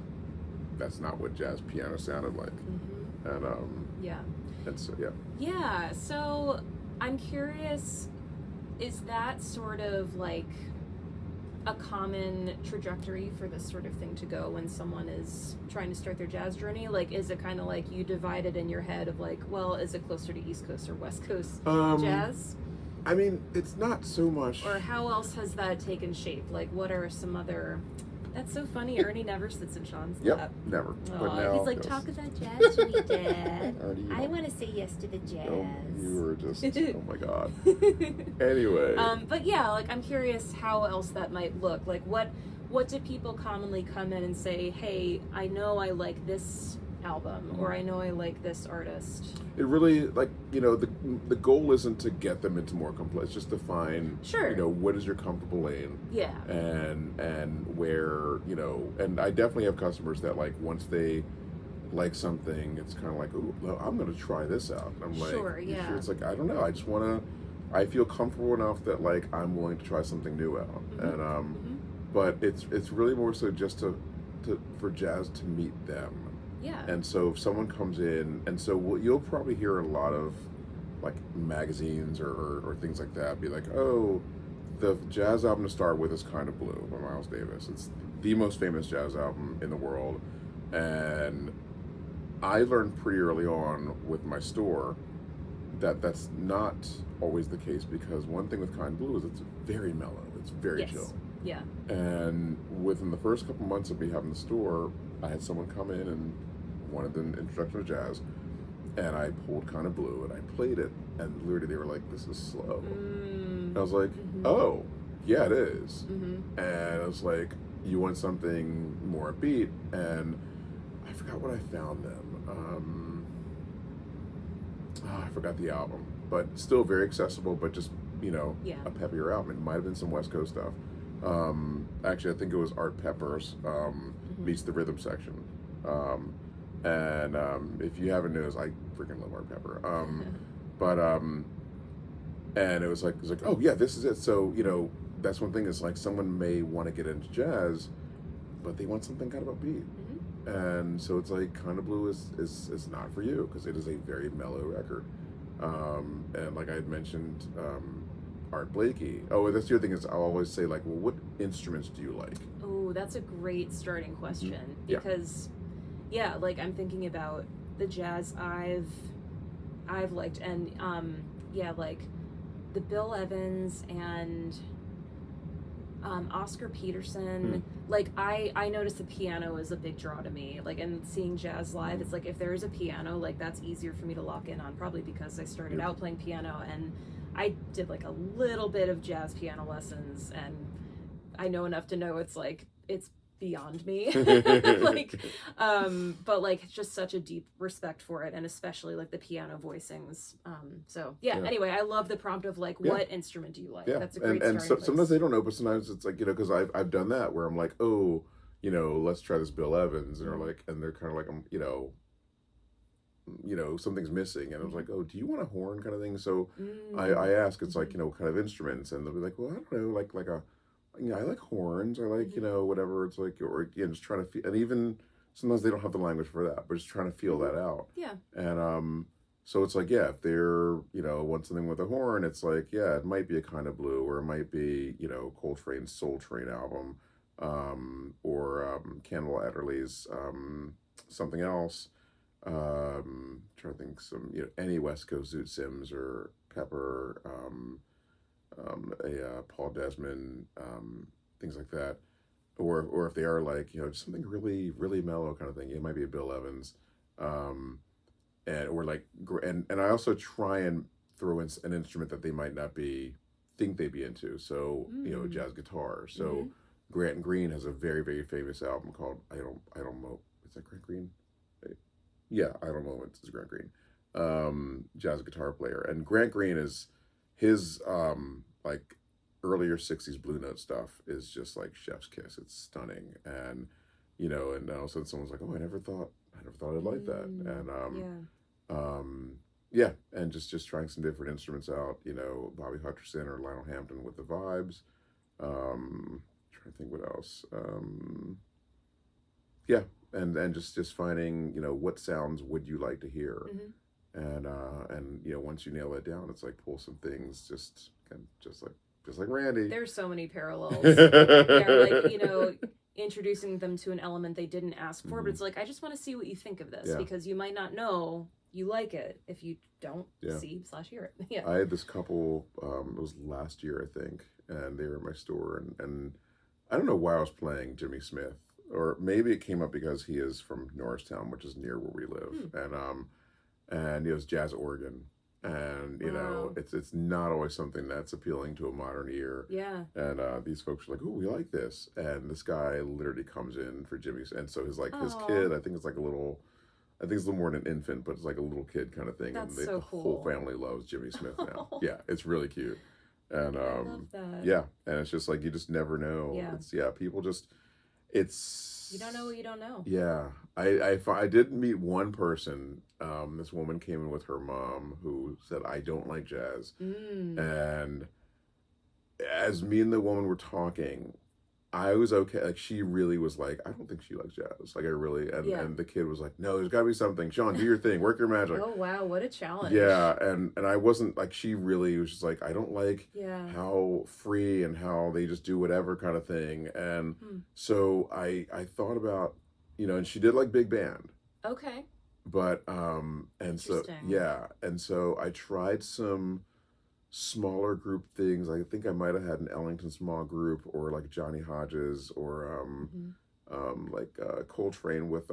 that's not what jazz piano sounded like. And so I'm curious, is that sort of like a common trajectory for this sort of thing to go when someone is trying to start their jazz journey? Like, is it kind of like you divide it in your head of like, well, is it closer to East Coast or West Coast jazz? I mean, it's not so much. Or how else has that taken shape? Like, what are some other... That's so funny. Ernie never sits in Shawn's lap. Never. Aw, But now He's like, talk about jazz to me, Dad. Ernie, I want to say yes to the jazz. you were just, oh my God. Anyway. But yeah, like, I'm curious how else that might look. Like, what do people commonly come in and say, hey, I know I like this album, or I know I like this artist? It really, like, you know, the goal isn't to get them into more complex, it's just to find, Sure. you know, what is your comfortable lane. Yeah. And where, you know, and I definitely have customers that, like, once they like something, it's kind of like, oh, well, I'm going to try this out. And I'm like, Sure, you yeah. sure? It's like, I don't know. I just want to, I feel comfortable enough that, like, I'm willing to try something new out. And, but it's really more so just for jazz to meet them. Yeah. And so if someone comes in, and so you'll probably hear a lot of, like, magazines or things like that be like, oh, the jazz album to start with is Kind of Blue by Miles Davis. It's the most famous jazz album in the world. And I learned pretty early on with my store that that's not always the case, because one thing with Kind of Blue is it's very mellow. It's very chill. Yeah. And within the first couple months of me having the store, I had someone come in and wanted an introduction to jazz, and I pulled Kind of Blue and I played it, and literally they were like, this is slow. And I was like, oh, yeah, it is. And I was like, you want something more upbeat? And I forgot what I found them. I forgot the album, but still very accessible, but just, you know, a peppier album. It might have been some West Coast stuff. Actually, I think it was Art Pepper's meets the Rhythm section. And if you haven't noticed, I freaking love Art Pepper. And it was like, oh yeah, this is it. So, you know, that's one thing, is like someone may want to get into jazz, but they want something kind of upbeat. And so it's like Kind of Blue is not for you, because it is a very mellow record. And like I had mentioned, Art Blakey. Oh, that's the other thing, is I'll always say, like, well, what instruments do you like? Oh, that's a great starting question, because like I'm thinking about the jazz I've liked, and like the Bill Evans and Oscar Peterson. Like I noticed the piano is a big draw to me, like, and seeing jazz live, it's like, if there is a piano, like, that's easier for me to lock in on, probably because I started out playing piano, and I did like a little bit of jazz piano lessons, and I know enough to know it's like, it's beyond me. Like, but like, just such a deep respect for it, and especially like the piano voicings. So anyway, I love the prompt of like, what instrument do you like? That's a great and starting sometimes they don't know, but sometimes it's like, you know, because I've done that where I'm like, oh, you know, let's try this Bill Evans, and they're like, and they're kind of like, you know, something's missing, and I was like, oh, do you want a horn kind of thing? So I ask, it's like, you know, kind of instruments, and they'll be like, well, I don't know, like a, you know, I like horns, I like, you know, whatever, it's like, or, you know, just trying to feel, and even sometimes they don't have the language for that, but just trying to feel that out. And so it's like, if they're, you know, want something with a horn, it's like, it might be a Kind of Blue, or it might be, you know, Coltrane's Soul Train album, or Cannibal Adderley's something else. Trying to think, some, you know, any West Coast, Zoot Sims or Pepper, Paul Desmond, things like that, or if they are like, you know, just something really, really mellow kind of thing, it might be a Bill Evans, and or like, and I also try and throw in an instrument that they might not think they'd be into. So you know, jazz guitar. So Grant and Green has a very, very famous album called I don't know. Is that Grant Green? Yeah, I don't know. It's Grant Green, jazz guitar player, and Grant Green is his like earlier 60s Blue Note stuff is just like chef's kiss. It's stunning, and you know, and all of a sudden someone's like, oh, I never thought I'd like that, and and just trying some different instruments out, you know, Bobby Hutcherson or Lionel Hampton with the vibes. Trying to think what else. And just finding, you know, what sounds would you like to hear, and you know, once you nail that down, it's like pull some things, just just like Randy. There's so many parallels. They're like, you know, introducing them to an element they didn't ask for, but it's like, I just want to see what you think of this, because you might not know you like it if you don't see/hear it. Yeah. I had this couple, it was last year, I think, and they were in my store, and I don't know why I was playing Jimmy Smith, or maybe it came up because he is from Norristown, which is near where we live, and it was jazz organ. And you know, it's not always something that's appealing to a modern ear. Yeah. And these folks are like, "Oh, we like this." And this guy literally comes in for Jimmy's, and so his kid, I think it's like a little more than an infant, but it's like a little kid kind of thing. That's and so the cool. whole family loves Jimmy Smith now. Yeah, it's really cute. And I love that. yeah, and it's just like you just never know. Yeah. It's people just you don't know what you don't know. Yeah. I did meet one person. This woman came in with her mom who said, I don't like jazz. And as me and the woman were talking, I was okay. Like, she really was like, I don't think she likes jazz. Like, I really, and the kid was like, no, there's gotta be something. Shawn, do your thing, work your magic. Oh, wow, what a challenge. Yeah, and I wasn't, like, she really was just like, I don't like how free and how they just do whatever kind of thing. And so I thought about, you know, and she did like big band. Okay. But, and so, and so I tried some smaller group things. I think I might have had an Ellington small group, or like Johnny Hodges, or like Coltrane with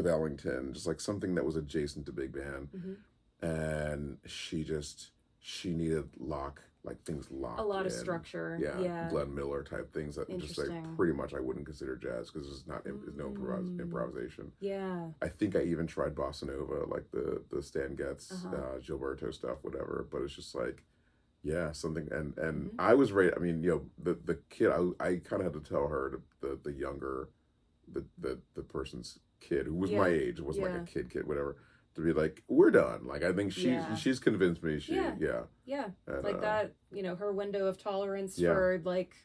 Ellington, just like something that was adjacent to big band. And she needed things locked. A lot of structure. Yeah. Glenn Miller type things that just like pretty much I wouldn't consider jazz, because it's not there's no improvisation. Yeah. I think I even tried bossa nova, like the Stan Getz, Gilberto stuff, whatever. But it's just like, something. And I was ready. I mean, you know, the kid. I kind of had to tell her, the younger, the person's kid, who was my age, it wasn't like a kid, whatever, to be like, we're done. Like, I think she's convinced me. And, like that, you know, her window of tolerance for like,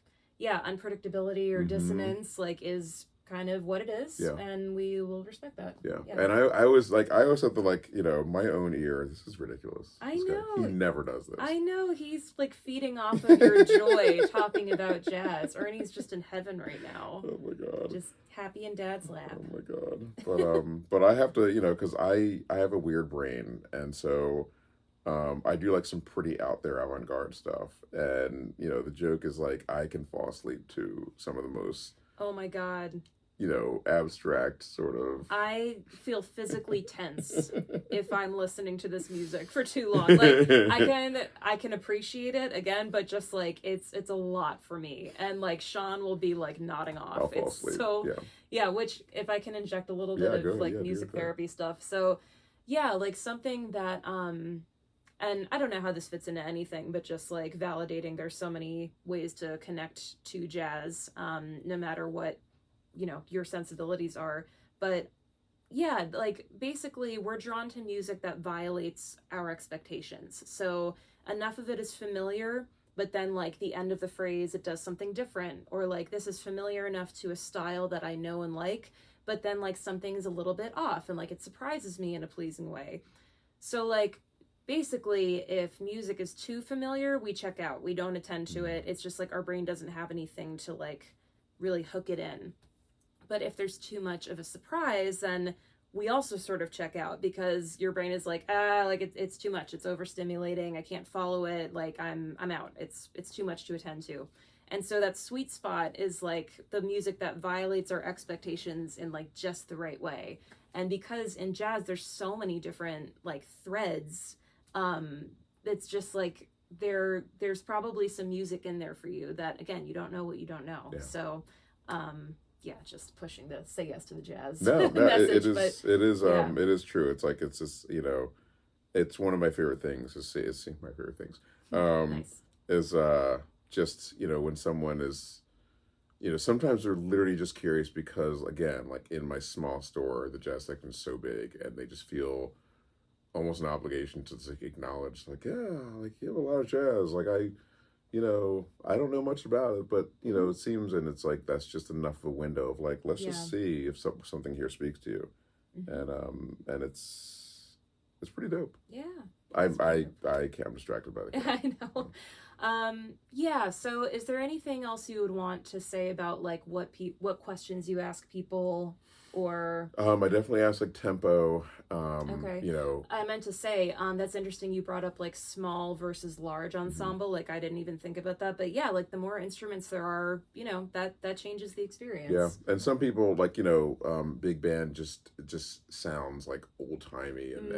unpredictability or dissonance, like, is kind of what it is, and we will respect that. And I always have to, like, you know, my own ear, this is ridiculous. I know. He never does this. I know, he's like feeding off of your joy talking about jazz. Ernie's just in heaven right now. Oh my god. Just happy in dad's lap. Oh my god. But I have to, you know, because I have a weird brain, and so I do like some pretty out there avant-garde stuff, and you know, the joke is like, I can fall asleep to some of the most, oh my god, you know, abstract sort of. I feel physically tense if I'm listening to this music for too long. Like, I can appreciate it again, but just like it's a lot for me. And like Shawn will be like nodding off. I'll fall asleep. So which, if I can inject a little bit of like music therapy stuff. So like something that and I don't know how this fits into anything, but just like validating there's so many ways to connect to jazz, no matter what, you know, your sensibilities are. But like basically we're drawn to music that violates our expectations. So enough of it is familiar, but then like the end of the phrase, it does something different, or like this is familiar enough to a style that I know and like, but then like something's a little bit off, and like it surprises me in a pleasing way. So like basically, if music is too familiar, we check out. We don't attend to it. It's just like our brain doesn't have anything to like really hook it in. But if there's too much of a surprise, then we also sort of check out, because your brain is like, it's too much. It's overstimulating. I can't follow it. Like I'm out. It's too much to attend to. And so that sweet spot is like the music that violates our expectations in like just the right way. And because in jazz, there's so many different like threads, it's just like there's probably some music in there for you that, again, you don't know what you don't know. Yeah. So, just pushing the say yes to the jazz. No, message, it is true. It's like, it's just, you know, it's one of my favorite things. It's my favorite things. Nice. Is just, you know, when someone is, you know, sometimes they're literally just curious because, again, like in my small store, the jazz section is so big, and they just feel almost an obligation to like acknowledge, like, like you have a lot of jazz. Like you know, I don't know much about it, but you know, it seems, and it's like that's just enough of a window of like, let's just see if something here speaks to you, and it's it's pretty dope. Yeah. I'm distracted by the cat. I know. Yeah, so is there anything else you would want to say about like what questions you ask people, or I definitely ask like tempo. okay. You know, I meant to say, that's interesting you brought up like small versus large ensemble. Like I didn't even think about that. But yeah, like the more instruments there are, you know, that changes the experience. yeah. And some people like, you know, big band just sounds like old timey, and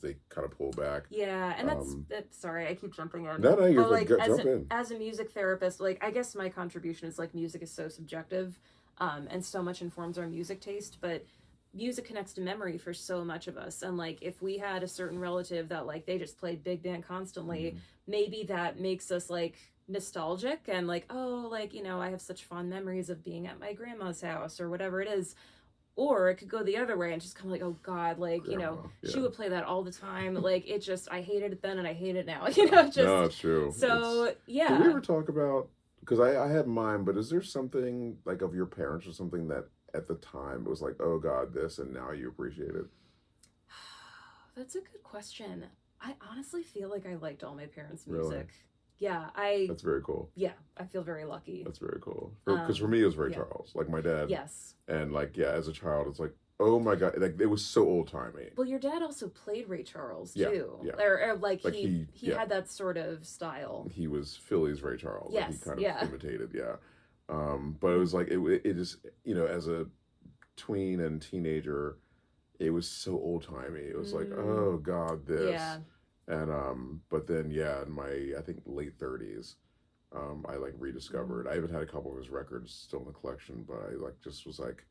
they kind of pull back. Yeah, and that's sorry, I keep jumping in. No, you're like jump in. As a music therapist, like I guess my contribution is like music is so subjective, and so much informs our music taste, but music connects to memory for so much of us. And like if we had a certain relative that like they just played big band constantly, maybe that makes us like nostalgic and like, oh, like, you know, I have such fond memories of being at my grandma's house or whatever it is. Or it could go the other way and just kind of like, oh God, like, you know, she would play that all the time. Like it just, I hated it then and I hate it now. You know, just no, it's true. So yeah. Did we ever talk about, because I had mine, but is there something like of your parents or something that at the time it was like, oh God, this, and now you appreciate it? That's a good question. I honestly feel like I liked all my parents' Really? music. Yeah, That's very cool. Yeah, I feel very lucky. That's very cool. Because for me, it was Ray Charles. Like my dad. Yes. And like, yeah, as a child, it's like, oh my God, like it was so old timey. Well, your dad also played Ray Charles too. Yeah. Or like he yeah. had that sort of style. He was Philly's Ray Charles. Yes. Like he kind of imitated, yeah. But it was like it is, you know, as a tween and teenager, it was so old timey. It was like, oh God, this. Yeah. And but then in my I think late 30s, I like rediscovered. I even had a couple of his records still in the collection, but I like just was like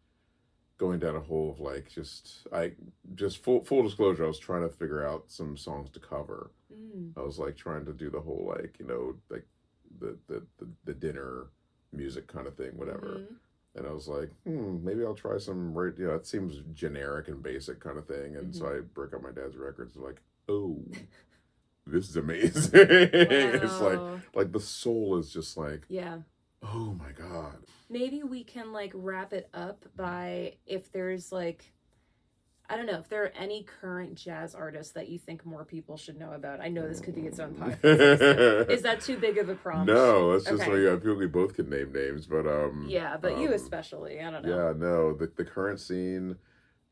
going down a hole of like just full disclosure, I was trying to figure out some songs to cover. I was like trying to do the whole like, you know, like the dinner music kind of thing, whatever. And I was like, maybe I'll try some, you know, it seems generic and basic kind of thing. And so I break up my dad's records and like, oh, this is amazing. It's like the soul is just like, oh my God. Maybe we can like wrap it up by if there's like, I don't know, if there are any current jazz artists that you think more people should know about. I know this could be its own podcast. Is that too big of a prompt? No, that's just like, I feel we both can name names, but yeah, but you especially, I don't know. Yeah, no, the current scene,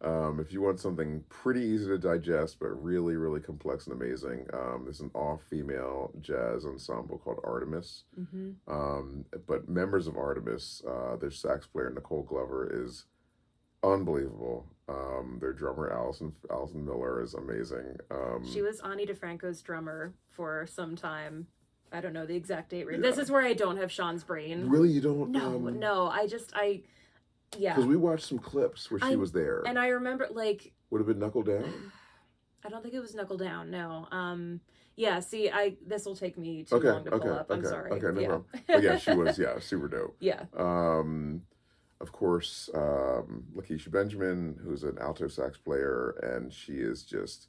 if you want something pretty easy to digest but really, really complex and amazing, there's an all-female jazz ensemble called Artemis. But members of Artemis, their sax player Nicole Glover is unbelievable. Their drummer Allison Miller is amazing. She was Ani DeFranco's drummer for some time. I don't know the exact date. This is where I don't have Shawn's brain. Really, you don't? No. Yeah. Because we watched some clips where she was there, and I remember like. Would have been Knuckle Down. I don't think it was Knuckle Down. No. Yeah. See, this will take me too long to pull up. I'm sorry. Okay, no problem. But yeah, she was super dope. Yeah. Of course, Lakeisha Benjamin, who's an alto sax player, and she is just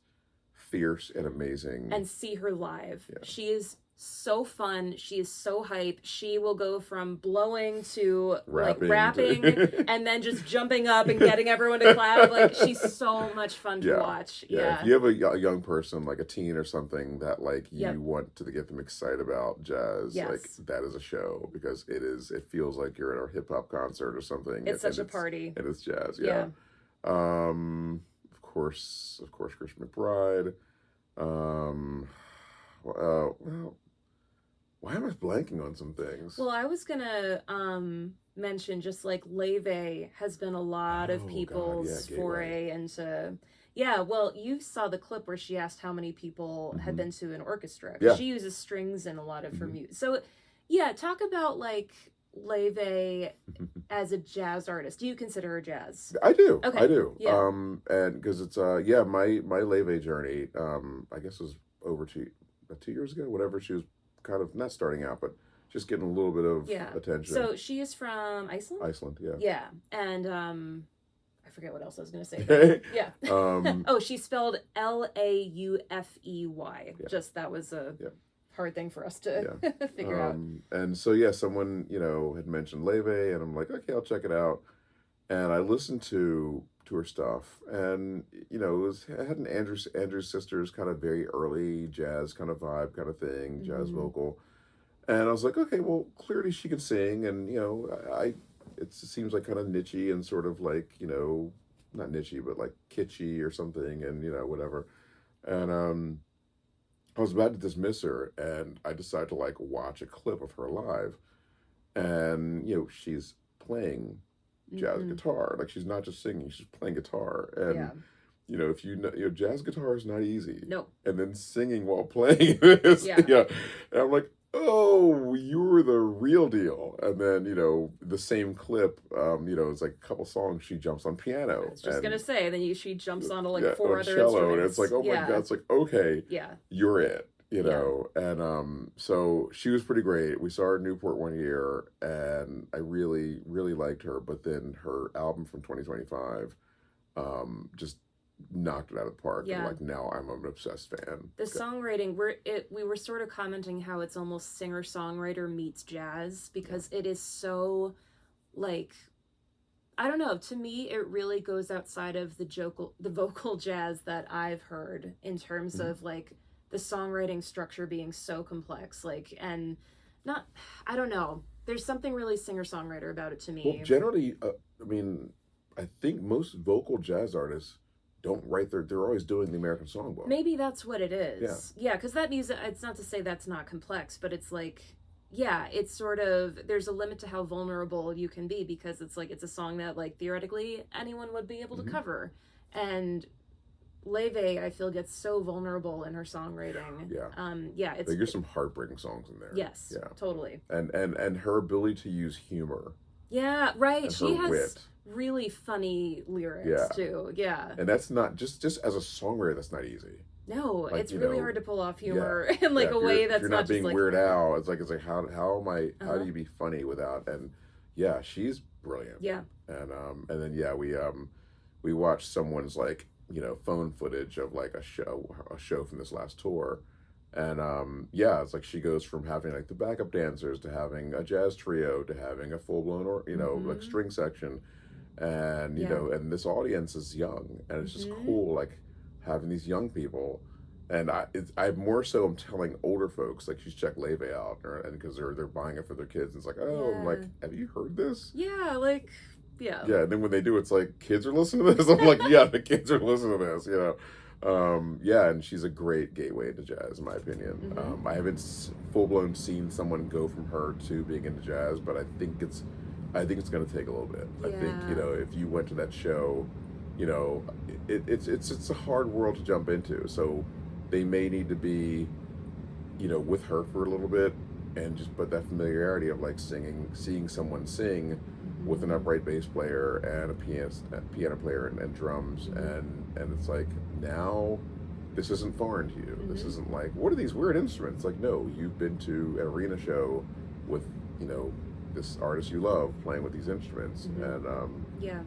fierce and amazing. And see her live. Yeah. She is so fun. She is so hype. She will go from blowing to rapping and then just jumping up and getting everyone to clap. Like she's so much fun to watch. Yeah. If you have a young person, like a teen or something that like you want to get them excited about jazz, like that is a show because it feels like you're at a hip hop concert or something. It's such a party. And it's jazz. Yeah. Of course, Christian McBride. Well, why am I blanking on some things? Well, I was gonna mention just like Leve has been a lot of people's foray into. Yeah, well, you saw the clip where she asked how many people had been to an orchestra. Yeah. She uses strings in a lot of her music. So, yeah, talk about like Leve as a jazz artist. Do you consider her jazz? I do. Okay. I do. Yeah. And because it's my Leve journey. I guess was over 2 years ago. Whatever, she was kind of not starting out, but just getting a little bit of attention. So she is from Iceland? Iceland, yeah. Yeah. And I forget what else I was going to say. Yeah. She spelled Laufey. Yeah. Just that was a hard thing for us to figure out. And so, someone, had mentioned Leve, and I'm like, okay, I'll check it out. And I listened to to her stuff, and it had an Andrew's Sisters kind of very early jazz kind of vibe kind of thing, jazz vocal, and I was like, okay, well, clearly she can sing, and it seems like kind of nichey and sort of like not nichey but like kitschy or something, and whatever, and I was about to dismiss her, and I decided to like watch a clip of her live, and she's playing jazz guitar. Like, she's not just singing, she's playing guitar, and if jazz guitar is not easy. No. And then singing while playing is and I'm like, oh, you're the real deal. And then the same clip, it's like a couple songs she jumps on piano. I was just gonna say, then she jumps onto like 4 on other cello, instruments. and it's like, oh my god, it's like, okay, you're it. And so she was pretty great. We saw her in Newport one year, and I really, really liked her. But then her album from 2025 just knocked it out of the park. And like, now I'm an obsessed fan. The songwriting, we were sort of commenting how it's almost singer-songwriter meets jazz, because it is so, like, I don't know, to me it really goes outside of the vocal jazz that I've heard, in terms of like the songwriting structure being so complex, like, and not, I don't know, there's something really singer-songwriter about it to me. Well, generally, I think most vocal jazz artists don't write they're always doing the American Songbook. Maybe that's what it is. Yeah, because that music, it's not to say that's not complex, but it's like, it's sort of, there's a limit to how vulnerable you can be, because it's like, it's a song that like theoretically anyone would be able to cover. And Leve, I feel, gets so vulnerable in her songwriting. It's there's some heartbreaking songs in there. Yes, totally. And her ability to use humor. Yeah, right. She has wit. Really funny lyrics too. Yeah. And that's not just as a songwriter, that's not easy. No, like, it's really hard to pull off humor in like a way that's you're not not being just like Weird Al. It's like how am I? How do you be funny without? And she's brilliant. Yeah. And then we watched someone's like phone footage of like a show from this last tour, and it's like she goes from having like the backup dancers to having a jazz trio to having a full blown like string section, and and this audience is young, and it's just cool like having these young people. And I more so am telling older folks, like, she's checked Leve out, and because they're buying it for their kids. And it's like, I'm like, have you heard this? Yeah, like, yeah. Yeah, and then when they do, it's like, kids are listening to this? I'm like, yeah, the kids are listening to this, and she's a great gateway into jazz, in my opinion. I haven't full-blown seen someone go from her to being into jazz, but I think it's going to take a little bit. I think, if you went to that show, it's a hard world to jump into, so they may need to be, with her for a little bit, and just put that familiarity of like seeing someone sing with an upright bass player and a piano player and drums, and it's like, now this isn't foreign to you. This isn't like, what are these weird instruments? Like, no, you've been to an arena show with this artist you love playing with these instruments, and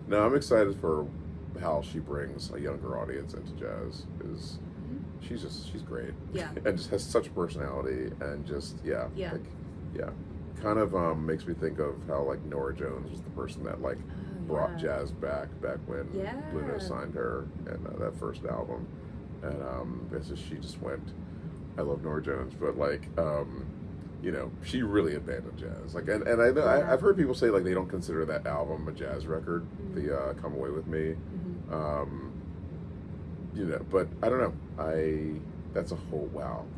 no, I'm excited for how she brings a younger audience into jazz, because she's great. Yeah. And just has such personality, and just kind of makes me think of how like Nora Jones was the person that like brought jazz back when Blue Note signed her and that first album, and this is, she just went, I love Nora Jones, but like she really abandoned jazz, like, and I know I've heard people say like they don't consider that album a jazz record, the Come Away With Me, but I don't know. That's a whole,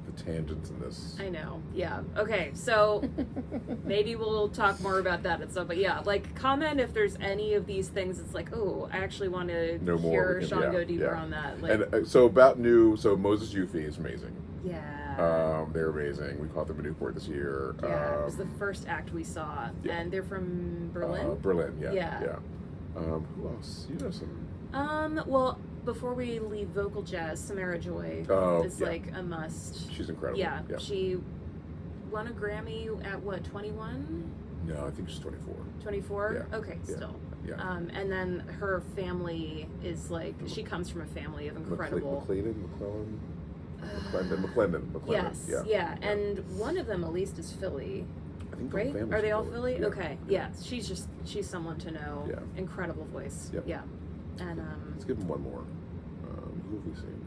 the tangents in this. I know. Yeah. Okay. So maybe we'll talk more about that and stuff. But like, comment if there's any of these things. It's like, oh, I actually want to hear Shawn go deeper on that. Like, and so Moses Yuffie is amazing. Yeah. They're amazing. We caught them in Newport this year. Yeah. It was the first act we saw, and they're from Berlin. Berlin. Yeah. Who else? Some. Well, before we leave vocal jazz, Samara Joy is like a must. She's incredible. Yeah. She won a Grammy at what, 21? No, I think she's 24. 24? Yeah. Okay, still. Yeah. And then her family is like, she comes from a family of incredible... McClendon. Yes, yeah. And one of them at least is Philly. I think right? Are they all Philly? Yeah. Okay, she's someone to know. Yeah. Incredible voice. Yep. Yeah. And let's give him one more. Who have we seen?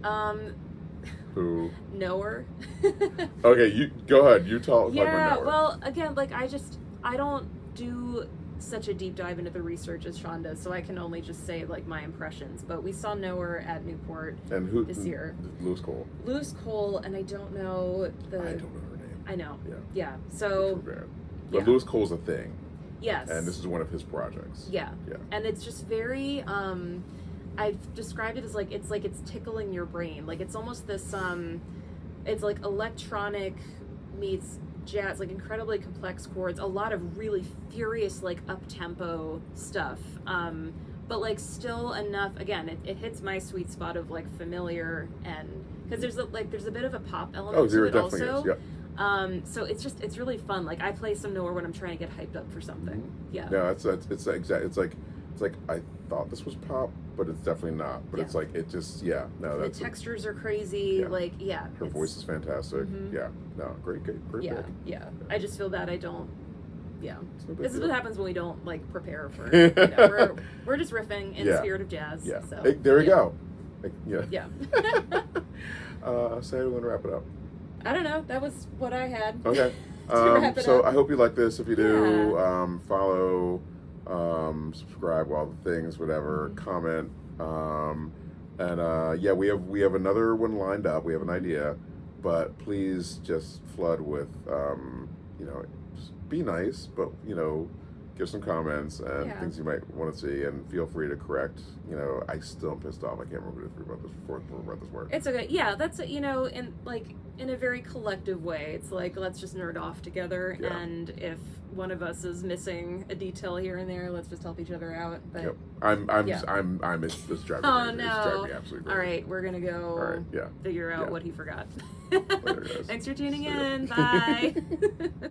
yeah. Who? Knower. Okay, you go ahead. You talk. Yeah, well, again, like I don't do such a deep dive into the research as Shawn does, so I can only just say like my impressions. But we saw Knower at Newport and who this year. Lewis Cole. Lewis Cole, and I don't know I don't know her name. I know. Yeah. Yeah. So. But Yeah. Lewis Cole's a thing. Yes. And this is one of his projects. Yeah. Yeah. And it's just very. I've described it as like it's tickling your brain. Like it's almost this it's like electronic meets jazz, like incredibly complex chords, a lot of really furious like up tempo stuff. But like still enough, again, it hits my sweet spot of like familiar, and because there's a bit of a pop element to it also. Is. Yeah. So it's really fun. Like I play some Knower when I'm trying to get hyped up for something. Yeah. No, it's like I thought this was pop, but it's definitely not. But it's like it just the textures are crazy. Yeah. Like her voice is fantastic. Mhm. Yeah, no, great pick. Yeah. I just feel bad I don't. Yeah, No this is deal. what happens when we don't like prepare for. You know, we're just riffing in the spirit of jazz. Yeah. So, Hey, there we go. Yeah. Yeah. So how do we want to wrap it up? I don't know. That was what I had. Okay. Wrap it So up. I hope you like this. If you do, Yeah. follow, subscribe, all the things, whatever, Mhm. comment. We have another one lined up. We have an idea, but please just flood with, just be nice, but give some comments and Yeah. things you might want to see, and feel free to correct. I still am pissed off. I can't remember about this word. It's okay. Yeah, that's in a very collective way. It's like let's just nerd off together, Yeah. and if one of us is missing a detail here and there, let's just help each other out. But Yep. It's driving oh me. no! It's driving me absolutely All crazy. right, we're gonna go All right. Yeah. figure out Yeah. what he forgot. Later, guys. Thanks for tuning See ya. in. Bye.